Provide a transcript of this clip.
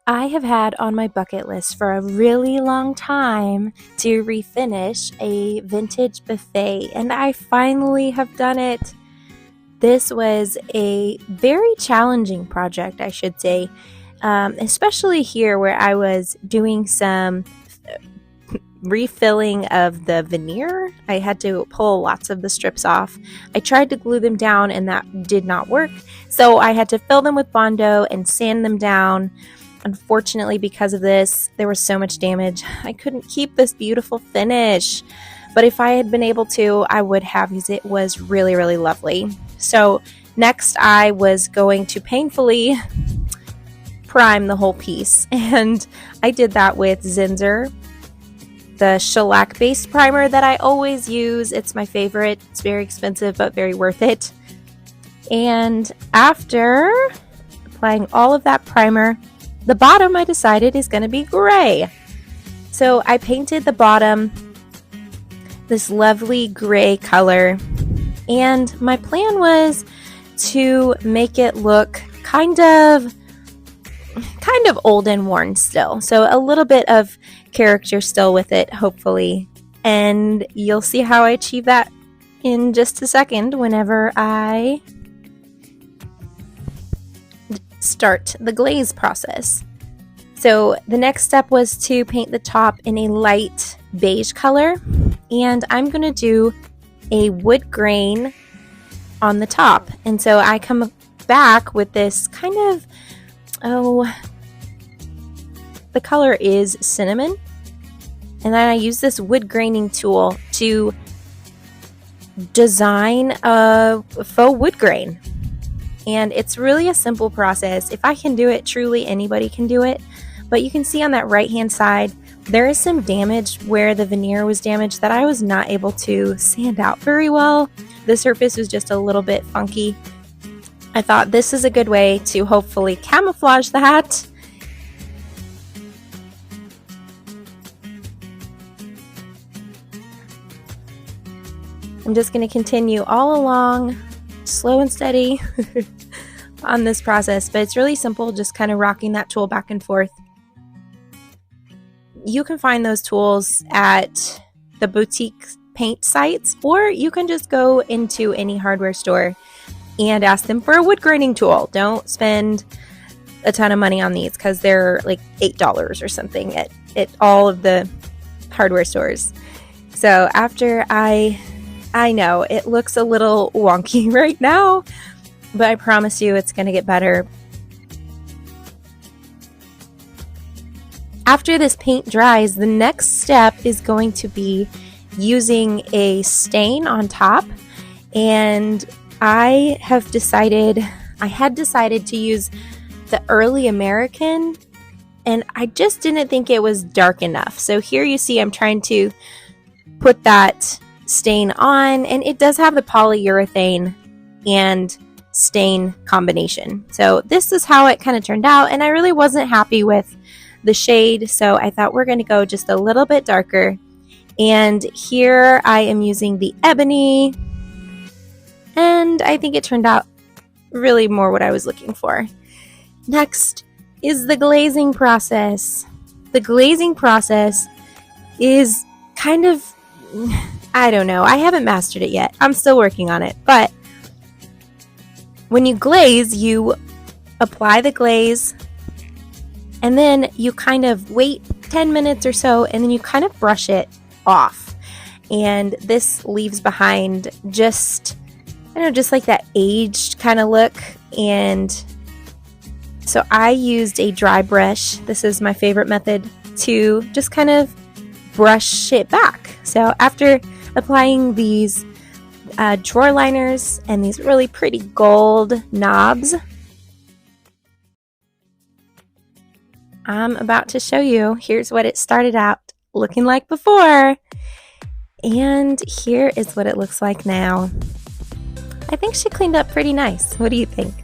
I have had on my bucket list for a really long time to refinish a vintage buffet, and I finally have done it. This was a very challenging project, I should say, especially here where I was doing some refilling of the veneer. I had to pull lots of the strips off. I tried to glue them down, and that did not work, so I had to fill them with Bondo and sand them down. Unfortunately, because of this, there was so much damage. I couldn't keep this beautiful finish. But if I had been able to, I would have, because it was really, really lovely. So next, I was going to painfully prime the whole piece. And I did that with Zinsser, the shellac-based primer that I always use. It's my favorite. It's very expensive, but very worth it. And after applying all of that primer, the bottom I decided is going to be gray. So I painted the bottom this lovely gray color, and my plan was to make it look kind of old and worn still. So a little bit of character still with it, hopefully. And you'll see how I achieve that in just a second whenever I start the glaze process. So the next step was to paint the top in a light beige color, and I'm going to do a wood grain on the top. And so I come back with this kind of, the color is cinnamon, and then I use this wood graining tool to design a faux wood grain. And it's really a simple process. If I can do it, truly anybody can do it. But you can see on that right-hand side, there is some damage where the veneer was damaged that I was not able to sand out very well. The surface was just a little bit funky. I thought this is a good way to hopefully camouflage that. I'm just going to continue all along, slow and steady on this process, but it's really simple, just kind of rocking that tool back and forth. You can find those tools at the boutique paint sites, or you can just go into any hardware store and ask them for a wood graining tool. Don't spend a ton of money on these because they're like $8 or something at all of the hardware stores. So after I know it looks a little wonky right now, but I promise you it's going to get better. After this paint dries, the next step is going to be using a stain on top. And I had decided to use the Early American, and I just didn't think it was dark enough. So here you see I'm trying to put that stain on, and it does have the polyurethane and stain combination. So this is how it kind of turned out, and I really wasn't happy with the shade, so I thought we're going to go just a little bit darker. And here I am using the ebony, and I think it turned out really more what I was looking for. Next is the glazing process. The glazing process is kind of, I don't know, I haven't mastered it yet. I'm still working on it. But when you glaze, you apply the glaze, and then you kind of wait 10 minutes or so, and then you kind of brush it off. And this leaves behind just like that aged kind of look. And so I used a dry brush. This is my favorite method to just kind of brush it back. So after applying these drawer liners and these really pretty gold knobs, I'm about to show you. Here's what it started out looking like before, and here is what it looks like now. I think she cleaned up pretty nice. What do you think?